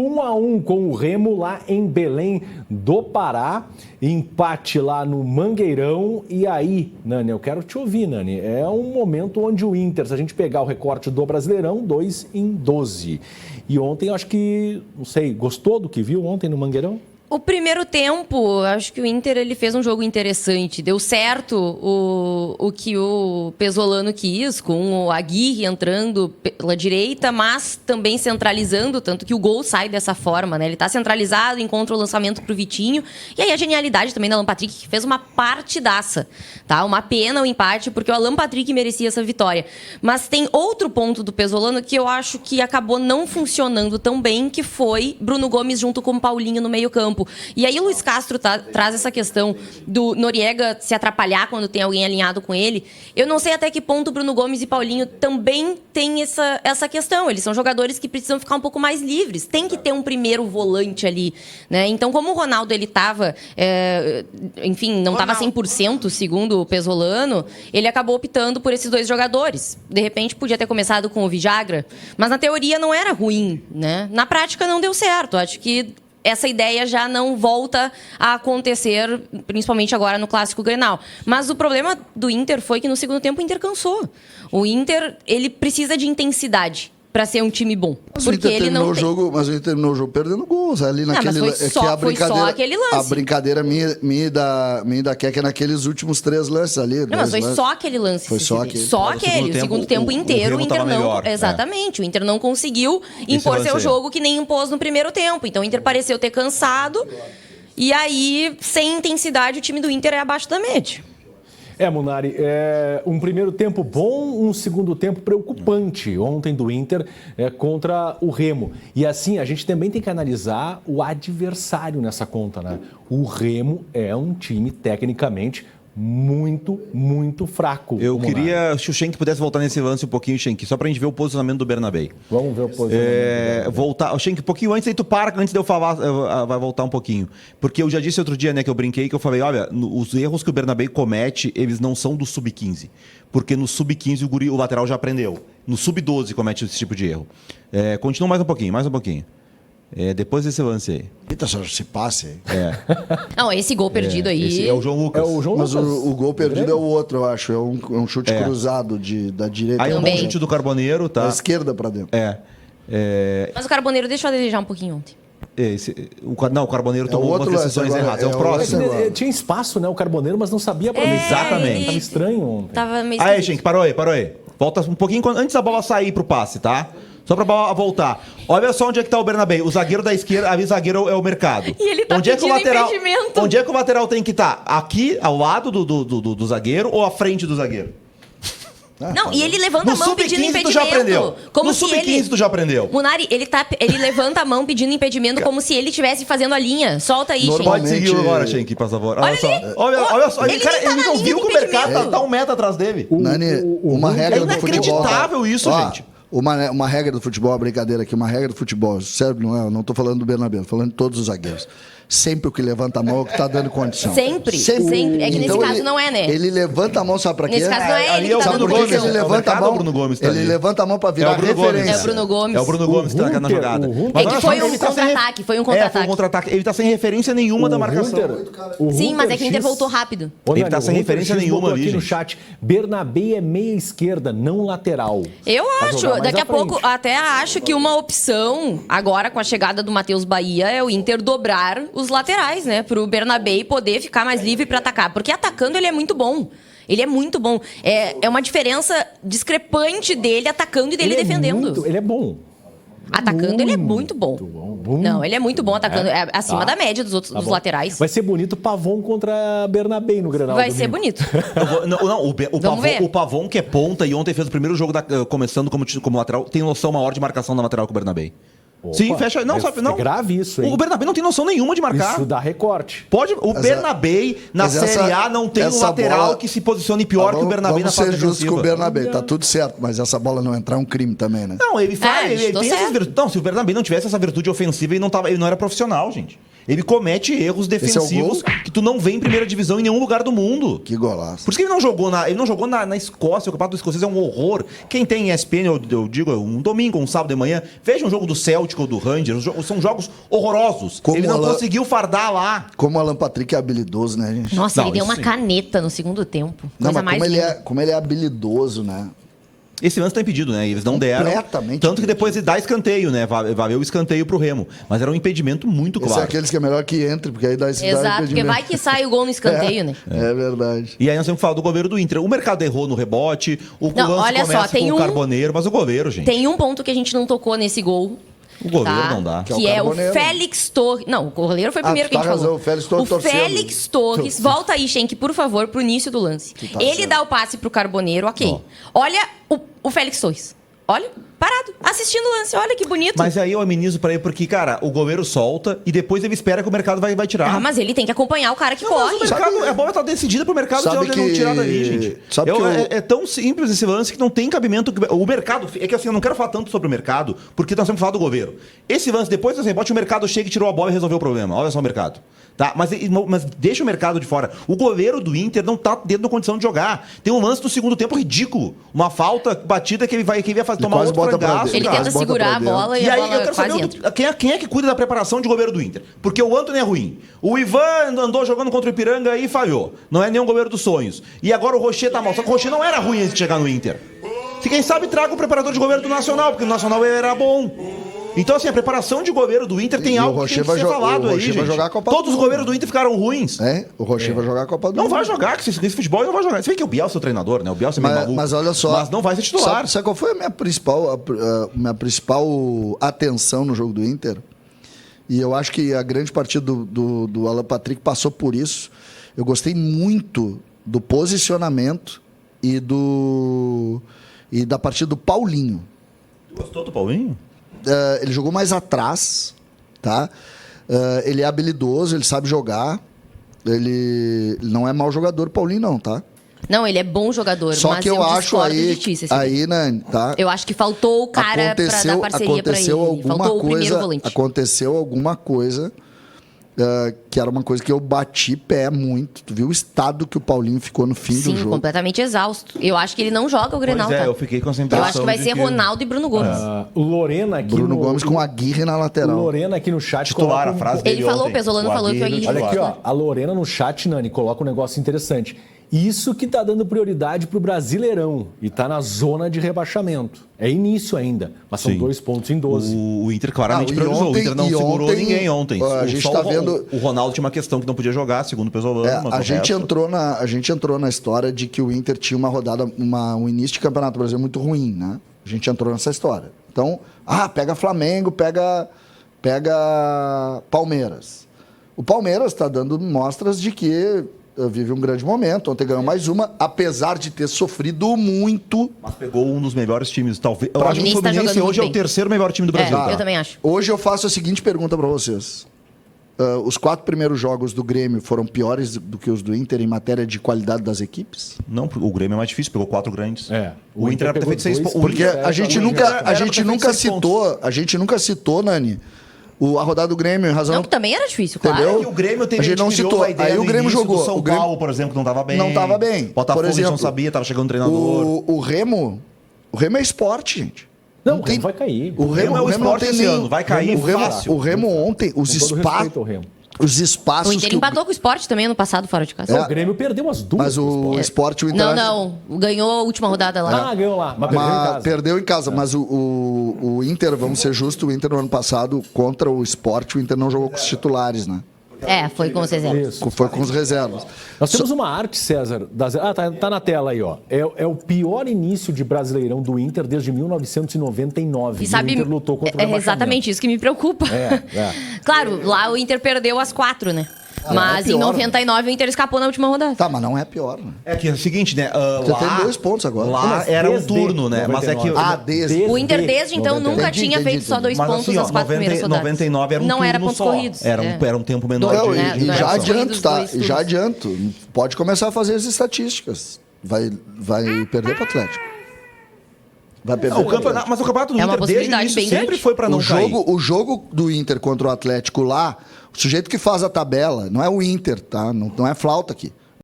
1-1 com o Remo lá em Belém do Pará, empate lá no Mangueirão. E aí, Nani, eu quero te ouvir, Nani. É um momento onde o Inter, se a gente pegar o recorte do Brasileirão, 2-12. E ontem, eu acho que, não sei, gostou do que viu ontem no Mangueirão? O primeiro tempo, acho que o Inter ele fez um jogo interessante. Deu certo o que o Pesolano quis, com o Aguirre entrando pela direita, mas também centralizando, tanto que o gol sai dessa forma, né? Ele está centralizado, encontra o lançamento para o Vitinho. E aí a genialidade também da Alan Patrick, que fez uma partidaça. Tá? Uma pena o empate, porque o Alan Patrick merecia essa vitória. Mas tem outro ponto do Pesolano que eu acho que acabou não funcionando tão bem, que foi Bruno Gomes junto com o Paulinho no meio-campo. E aí o Luiz Castro traz essa questão do Noriega se atrapalhar quando tem alguém alinhado com ele. Eu não sei até que ponto Bruno Gomes e Paulinho também têm essa questão. Eles são jogadores que precisam ficar um pouco mais livres. Tem que ter um primeiro volante ali, né? Então, como o Ronaldo, ele estava... enfim, não estava 100%, segundo o Pesolano, ele acabou optando por esses dois jogadores. De repente, podia ter começado com o Vijagra, mas na teoria não era ruim, né? Na prática, não deu certo. Acho que essa ideia já não volta a acontecer, principalmente agora no Clássico Grenal. Mas o problema do Inter foi que no segundo tempo o Inter cansou. O Inter, ele precisa de intensidade para ser um time bom. Mas porque ele não tem. Mas o Inter terminou o jogo perdendo gols ali naquele mas foi só aquele lance. A brincadeira minha e da Keke naqueles últimos 3 lances ali. Não, mas foi só aquele lance. Foi só aquele. Só aquele. O segundo tempo inteiro o Inter não... melhor, exatamente. O Inter não conseguiu impor seu jogo que nem impôs no primeiro tempo. Então o Inter pareceu ter cansado. E aí, sem intensidade, o time do Inter é abaixo da média. Munari, um primeiro tempo bom, um segundo tempo preocupante ontem do Inter contra o Remo. E assim, a gente também tem que analisar o adversário nessa conta, né? O Remo é um time tecnicamente muito, muito fraco. Eu queria, se o Schenck pudesse voltar nesse lance um pouquinho, Schenck, só pra gente ver o posicionamento do Bernabé. Vamos ver o posicionamento. Voltar, Schenck, um pouquinho antes, aí tu para, antes de eu falar, vai voltar um pouquinho. Porque eu já disse outro dia, né, que eu brinquei, que eu falei, olha, os erros que o Bernabé comete, eles não são do sub-15. Porque no sub-15 o lateral já aprendeu. No sub-12 comete esse tipo de erro. Continua mais um pouquinho. Depois desse lance aí. Eita, só se passe aí. Não, esse gol perdido aí... Esse é o João Lucas. Mas o gol perdido é o outro, eu acho. É um chute cruzado da direita. Aí é um bom chute do Carboneiro, tá? Da esquerda pra dentro. Mas o Carboneiro deixou a desejar um pouquinho ontem. O Carboneiro tomou umas decisões erradas. É o próximo. Tinha espaço, né? O Carboneiro, mas não sabia aproveitar. Exatamente. Tava estranho ontem. Tava meio Aí, gente, parou aí. Volta um pouquinho antes da bola sair pro passe, tá? Só pra bola voltar. Olha só onde é que tá o Bernabé. O zagueiro da esquerda, o zagueiro é o Mercado. E ele tá onde pedindo impedimento. Onde é que o lateral tem que estar? Aqui, ao lado do zagueiro ou à frente do zagueiro? Não, e ele levanta a mão pedindo impedimento. Tu já aprendeu. Como no se sub-15 tu já aprendeu. Munari, ele levanta a mão pedindo impedimento como se ele estivesse fazendo a linha. Solta aí, Schenck. Pode seguir agora, Schenck, por favor. Olha só. Olha só. Ele não viu que o Mercado tá 1 metro atrás dele. Nani, uma regra do futebol... É inacreditável isso, gente. Uma regra do futebol, uma brincadeira aqui, uma regra do futebol, sério, não tô falando do Bernabé, tô falando de todos os zagueiros. Sempre o que levanta a mão é o que tá dando condição. Sempre. É que nesse caso não é, né? Ele levanta a mão, sabe pra quê? Nesse caso não é ele que tá dando condição. Sabe por que ele levanta a mão? Bruno Gomes tá ele ali. levanta a mão pra virar referência. É o Bruno Gomes. É o Bruno Gomes que tá na jogada. É que foi um contra-ataque, Foi um contra-ataque. Ele tá sem referência nenhuma da marcação. Sim, mas é que o Inter voltou rápido. Ele tá sem referência nenhuma ali, aqui no gente. chat, Bernabé é meia esquerda, não lateral. Eu acho, daqui a pouco, até acho que uma opção, agora com a chegada do Matheus Bahia, é o Inter dobrar os laterais, né? Pro Bernabé poder ficar mais livre para atacar. Porque atacando ele é muito bom. Ele é muito bom. É uma diferença discrepante dele atacando e dele defendendo. Ele é bom. Atacando, ele é muito bom. Não, ele é muito bom atacando. É acima da média dos outros dos laterais. Vai ser bonito o Pavon contra Bernabé no Grenal. Vai ser bonito. O Pavon, que é ponta e ontem fez o primeiro jogo começando como lateral, tem noção maior de marcação da lateral que o Bernabé. Opa, sim, fecha. Não, sabe, não. É grave isso, hein? O Bernabé não tem noção nenhuma de marcar. Isso dá recorte. O Bernabé, na Série A, não tem um lateral que se posicione pior que o Bernabé na fase defensiva. Vamos ser justos com o Bernabé, tá tudo certo, mas essa bola não entrar é um crime também, né? Não, ele faz. Ele tem essas virtudes. Não, se o Bernabé não tivesse essa virtude ofensiva, ele não era profissional, gente. Ele comete erros Esse é o defensivos gol? que tu não vê em primeira divisão em nenhum lugar do mundo. Que golaço. Por isso que ele não jogou na Escócia. O campeonato escocês é um horror. Quem tem ESPN, eu digo, um domingo, um sábado de manhã, veja um jogo do Celtic ou do Rangers. São jogos horrorosos. Como ele não Alan- conseguiu fardar lá. Como o Alan Patrick é habilidoso, né, gente? Nossa, Não, ele deu isso uma sim. caneta no segundo tempo. Não, Coisa mas mais linda. como ele é habilidoso, né? Esse lance tá impedido, né? Eles não deram. Completamente Tanto que depois ele dá escanteio, né? Valeu o escanteio pro Remo. Mas era um impedimento muito Esse é claro. aqueles que é melhor que entre, porque aí dá esse Exato, porque impedimento. vai que sai o gol no escanteio, né? É verdade. E aí nós temos que falar do goleiro do Inter. O mercado errou no rebote, o Não, lance olha só, começa tem com o um- Carboneiro, mas o goleiro, gente. Tem um ponto que a gente não tocou nesse gol. O goleiro não dá. Que é o Que é o Carboneiro. Félix Torres. Não, o goleiro foi o primeiro tu que a gente tá falou. razão, o Félix Torres torcendo. Félix Torres, volta aí, Schenck, por favor, pro início do lance. tá Ele certo. dá o passe pro Carboneiro, ok. Olha o Félix Torres. Olha, parado, assistindo o lance. Olha que bonito. Mas aí eu amenizo pra ele porque, cara, o goleiro solta e depois ele espera que o mercado vai tirar. Ah, mas ele tem que acompanhar o cara que Não, mas corre. o mercado, a bola tá decidida pro mercado Sabe de não que- tirar dali, gente. sabe que É tão simples esse lance que não tem cabimento. O mercado, é que assim, eu não quero falar tanto sobre o mercado, porque nós temos que falar do goleiro. Esse lance, depois do rebote, o mercado chega e tirou a bola e resolveu o problema. Olha só o mercado. Tá? Mas deixa o mercado de fora. O goleiro do Inter não tá dentro da condição de jogar. Tem um lance do segundo tempo ridículo. Uma falta batida que ele ia fazer, tomar quase outro bota pra frangaço, dentro. Ele cara. tenta bota segurar pra a dentro. bola e, E a aí bola eu quero quase saber entra. quem é que cuida da preparação de goleiro do Inter. Porque o Antony é ruim. O Ivan andou jogando contra o Ipiranga e falhou. Não é nenhum goleiro dos sonhos. E agora o Rocher tá mal. Só que o Rocher não era ruim antes de chegar no Inter. Se quem sabe traga o preparador de goleiro do Nacional, porque o Nacional ele era bom. Então, assim, a preparação de goleiro do Inter tem E o algo que Rocher tem que vai ser jo- falado o aí, Rocher vai gente. jogar a Copa do Todos os Mundo. goleiros do Inter ficaram ruins. O Rocher vai jogar a Copa do Não Mundo. vai jogar, que esse futebol ele não vai jogar. Você vê que o Bielsa é o treinador, né? O Bielsa é meio maluco. Mas olha só. Mas não vai ser titular. Sabe qual foi a minha principal atenção no jogo do Inter? E eu acho que a grande partida do Alan Patrick passou por isso. Eu gostei muito do posicionamento e da partida do Paulinho. Gostou do Paulinho? Ele jogou mais atrás, tá? Ele é habilidoso, ele sabe jogar. Ele não é mau jogador, Paulinho, não, tá? Não, ele é bom jogador, Só mas que eu acho discordo aí, de ti, Cecília. aí, né, tá? Eu acho que faltou o cara pra dar parceria pra ele. Faltou o primeiro volante. Aconteceu alguma coisa que era uma coisa que eu bati pé muito. Tu viu o estado que o Paulinho ficou no fim do Sim, jogo? completamente exausto. Eu acho que ele não joga o Grenal, Pois é, tá? eu fiquei com essa Eu impressão acho que vai de ser que- Ronaldo e Bruno Gomes. O Lorena aqui Bruno no, Gomes com a Aguirre na o lateral. Lorena aqui no chat Titular, coloca a frase Ele dele falou, ontem. o Pesolano falou que Aguirre eu ia- Olha aqui, titular. ó, a Lorena no chat, Nani, coloca um negócio interessante. Isso que tá dando prioridade pro Brasileirão e tá na zona de rebaixamento. É início ainda, mas são Sim. 2 pontos em 12. O Inter claramente Ah, e priorizou. ontem- O Inter não e segurou ontem, ninguém ontem. a gente Só tá o vendo- O Ronaldo tinha uma questão que não podia jogar, segundo o Pesolano. mas A o gente resto- entrou na história de que o Inter tinha uma rodada, um início de campeonato brasileiro muito ruim, né? A gente entrou nessa história. Então, pega Flamengo, pega Palmeiras. O Palmeiras está dando mostras de que vive um grande momento. Ontem ganhou mais uma, apesar de ter sofrido muito. Mas pegou um dos melhores times, talvez. Eu Pra acho que mim, o tá Fluminense jogando hoje é muito o bem. terceiro melhor time do Brasil. É, tá? eu também acho. Hoje eu faço a seguinte pergunta para vocês. Os 4 primeiros jogos do Grêmio foram piores do que os do Inter em matéria de qualidade das equipes? Não, o Grêmio é mais difícil, pegou 4 grandes. É. O Inter era pra ter feito 6 pegou pontos. dois, Porque a gente o nunca, Inter a era gente pra ter nunca feito 6 pontos. a gente nunca citou, Nani, a rodada do Grêmio em razão. Não, que também era difícil, claro. Entendeu? É que o Grêmio teve A gente não criou citou. uma ideia Aí o no Grêmio início jogou. do São O Grêmio Paulo, por exemplo, que não estava bem. não estava bem. Botafogo Por a gente não exemplo, sabia, estava chegando um treinador. o Remo é esporte, gente. Não, o Remo vai cair. O Remo é o não Sport tem esse nem- ano, vai cair o Remo, fácil. o Remo ontem, Com todo respeito ao Remo. os espaços O Inter que empatou com o Sport também ano passado, fora de casa. O Grêmio perdeu as duas. mas o pro Sport. esporte, o Não, Internacional... não. Ganhou a última rodada lá. Ah, ganhou lá, mas perdeu em casa. Perdeu em casa, mas o Inter, vamos ser justos, o Inter no ano passado, contra o Sport, o Inter não jogou com os titulares, né? É, foi com vocês. Isso. Foi com os reservas. Nós temos uma arte, César. Tá na tela aí, ó. É o pior início de Brasileirão do Inter desde 1999. E sabe, o Inter lutou contra o é rebaixamento. exatamente isso que me preocupa. É. Claro, lá o Inter perdeu as 4, né? Mas é em pior, 99 o Inter escapou na última rodada. Tá, mas não é pior, né? É que é o seguinte, né? Você lá, tem 2 pontos agora. Lá Mas era um desde turno, né? Mas é que. 99. desde. O Inter desde então 99. nunca Entendi, tinha entendi, feito só entendi. 2 Mas pontos assim, ó, nas 4 primeiras rodadas. 99 era um Não turno era pontos só. corridos. Era um tempo menor Dois, Não, né? e Não já era adianto, corridos, tá? dois E já turnos. adianto. Pode começar a fazer as estatísticas. Vai perder pro Atlético. Vai perder. Mas o campeonato do É uma Inter, desde o possibilidade início, bem sempre grande. foi pra não cair. O jogo do Inter contra o Atlético lá, o sujeito que faz a tabela, não é o Inter, tá? Não é flauta aqui.